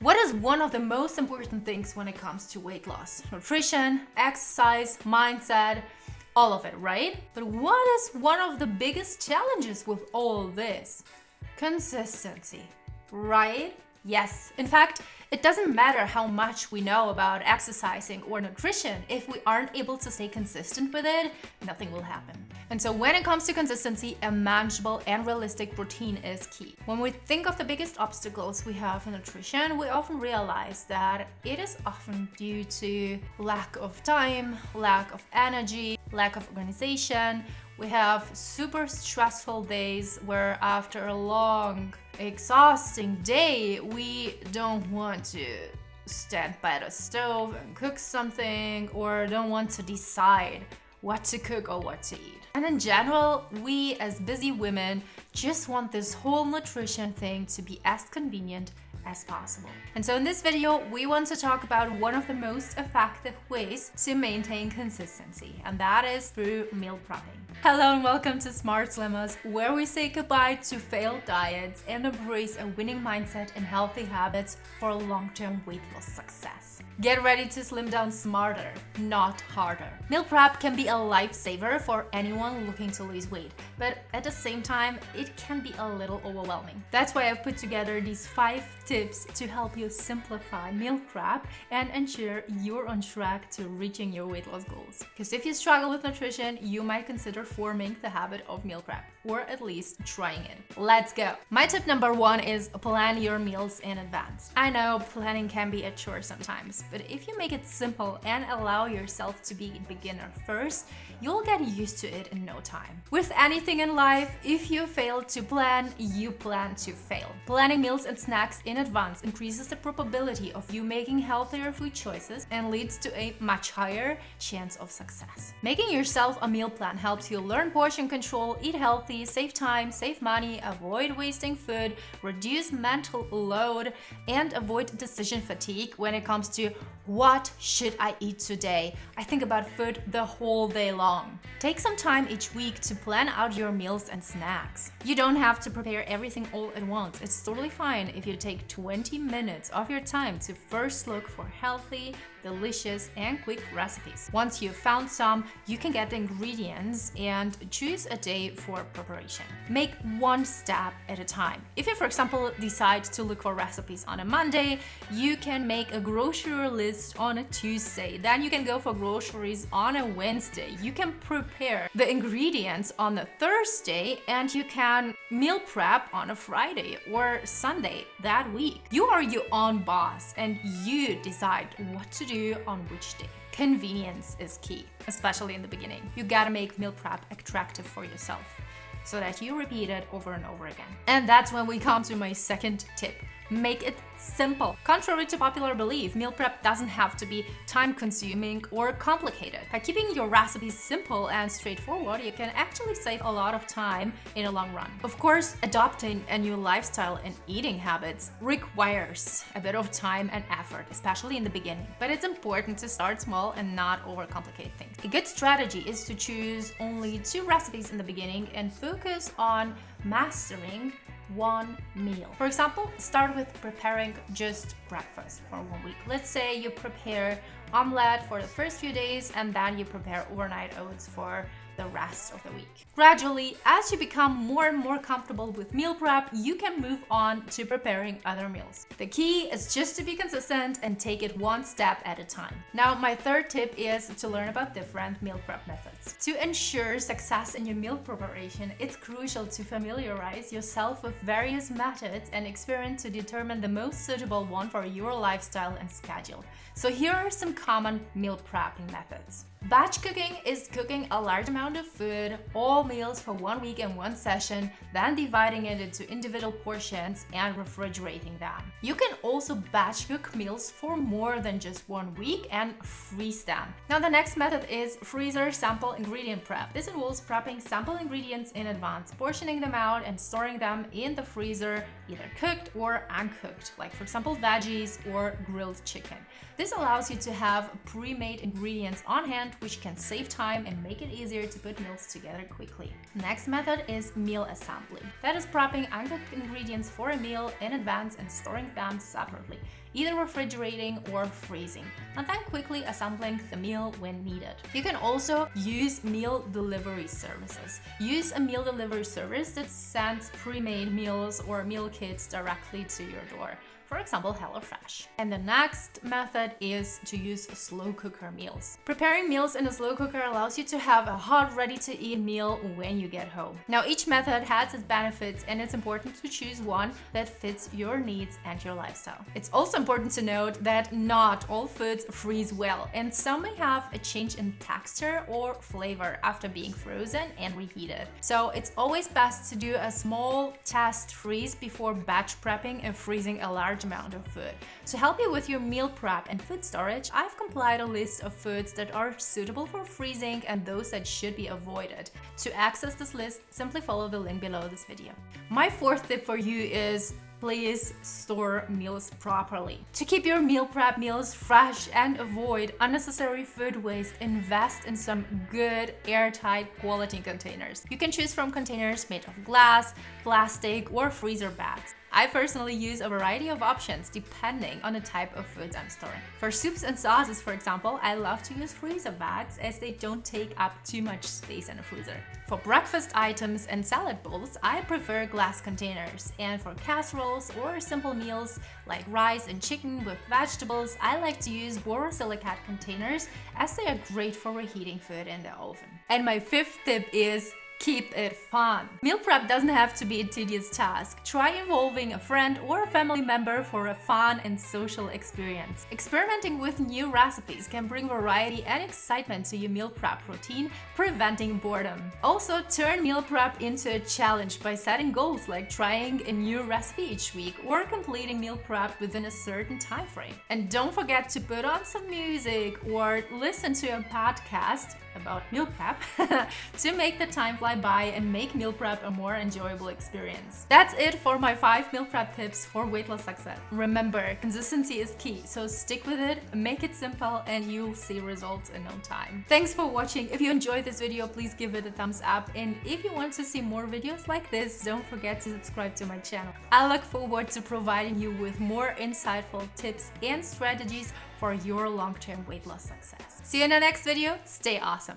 What is one of the most important things when it comes to weight loss? Nutrition, exercise, mindset, all of it, right? But what is one of the biggest challenges with all this? Consistency, right? Yes. In fact, it doesn't matter how much we know about exercising or nutrition. If we aren't able to stay consistent with it, nothing will happen. And so when it comes to consistency, a manageable and realistic routine is key. When we think of the biggest obstacles we have in nutrition, we often realize that it is often due to lack of time, lack of energy, lack of organization. We have super stressful days where after a long, exhausting day, we don't want to stand by the stove and cook something or don't want to decide what to cook or what to eat. And in general, we as busy women just want this whole nutrition thing to be as convenient as possible. And so in this video, we want to talk about one of the most effective ways to maintain consistency, and that is through meal prepping. Hello and welcome to Smart Slimmers, where we say goodbye to failed diets and embrace a winning mindset and healthy habits for long-term weight loss success. Get ready to slim down smarter, not harder. Meal prep can be a lifesaver for anyone looking to lose weight, but at the same time, it can be a little overwhelming. That's why I've put together these 5 tips to help you simplify meal prep and ensure you're on track to reaching your weight loss goals. Because if you struggle with nutrition, you might consider forming the habit of meal prep, or at least trying it. Let's go. My tip number 1 is plan your meals in advance. I know planning can be a chore sometimes, but if you make it simple and allow yourself to be a beginner first, you'll get used to it in no time. With anything in life, if you fail to plan, you plan to fail. Planning meals and snacks in advance increases the probability of you making healthier food choices and leads to a much higher chance of success. Making yourself a meal plan helps you learn portion control, eat healthy, save time, save money, avoid wasting food, reduce mental load, and avoid decision fatigue when it comes to what should I eat today? I think about food the whole day long. Take some time each week to plan out your meals and snacks. You don't have to prepare everything all at once. It's totally fine if you take 20 minutes of your time to first look for healthy, delicious, and quick recipes. Once you've found some, you can get the ingredients and choose a day for preparation. Make one step at a time. If you, for example, decide to look for recipes on a Monday, you can make a grocery list on a Tuesday. Then you can go for groceries on a Wednesday. You can prepare the ingredients on a Thursday, and you can meal prep on a Friday or Sunday that week. You are your own boss, and you decide what to do on which day. Convenience is key, especially in the beginning. You gotta make meal prep attractive for yourself so that you repeat it over and over again. And that's when we come to my second tip. Make it simple. Contrary to popular belief, meal prep doesn't have to be time-consuming or complicated. By keeping your recipes simple and straightforward, you can actually save a lot of time in the long run. Of course, adopting a new lifestyle and eating habits requires a bit of time and effort, especially in the beginning. But it's important to start small and not overcomplicate things. A good strategy is to choose only 2 recipes in the beginning and focus on mastering one meal. For example, start with preparing just breakfast for 1 week. Let's say you prepare omelette for the first few days and then you prepare overnight oats for the rest of the week. Gradually, as you become more and more comfortable with meal prep, you can move on to preparing other meals. The key is just to be consistent and take it one step at a time. Now, my third tip is to learn about different meal prep methods. To ensure success in your meal preparation, it's crucial to familiarize yourself with various methods and experiment to determine the most suitable one for your lifestyle and schedule. So here are some common meal prepping methods. Batch cooking is cooking a large amount of food, all meals for 1 week in one session, then dividing it into individual portions and refrigerating them. You can also batch cook meals for more than just 1 week and freeze them. Now the next method is freezer sample ingredient prep. This involves prepping sample ingredients in advance, portioning them out and storing them in the freezer, either cooked or uncooked, like for example veggies or grilled chicken. This allows you to have pre-made ingredients on hand efficient, which can save time and make it easier to put meals together quickly. Next method is meal assembly. That is prepping uncooked ingredients for a meal in advance and storing them separately, either refrigerating or freezing, and then quickly assembling the meal when needed. You can also use meal delivery services. Use a meal delivery service that sends pre-made meals or meal kits directly to your door. For example, HelloFresh. And the next method is to use slow cooker meals. Preparing meals in a slow cooker allows you to have a hot, ready-to-eat meal when you get home. Now, each method has its benefits, and it's important to choose one that fits your needs and your lifestyle. It's also important to note that not all foods freeze well, and some may have a change in texture or flavor after being frozen and reheated. So it's always best to do a small test freeze before batch prepping and freezing a large amount of food. To help you with your meal prep and food storage, I've compiled a list of foods that are suitable for freezing and those that should be avoided. To access this list, simply follow the link below this video. My fourth tip for you is please store meals properly. To keep your meal prep meals fresh and avoid unnecessary food waste, invest in some good airtight quality containers. You can choose from containers made of glass, plastic, or freezer bags. I personally use a variety of options depending on the type of foods I'm storing. For soups and sauces, for example, I love to use freezer bags as they don't take up too much space in the freezer. For breakfast items and salad bowls, I prefer glass containers. And for casseroles or simple meals like rice and chicken with vegetables, I like to use borosilicate containers as they are great for reheating food in the oven. And my fifth tip is keep it fun. Meal prep doesn't have to be a tedious task. Try involving a friend or a family member for a fun and social experience. Experimenting with new recipes can bring variety and excitement to your meal prep routine, preventing boredom. Also, turn meal prep into a challenge by setting goals like trying a new recipe each week or completing meal prep within a certain time frame. And don't forget to put on some music or listen to a podcast about meal prep to make the time fly by and make meal prep a more enjoyable experience. That's it for my 5 meal prep tips for weight loss success. Remember, consistency is key, so stick with it, make it simple, and you'll see results in no time. Thanks for watching. If you enjoyed this video, please give it a thumbs up, and if you want to see more videos like this, don't forget to subscribe to my channel. I look forward to providing you with more insightful tips and strategies for your long-term weight loss success. See you in the next video. Stay awesome.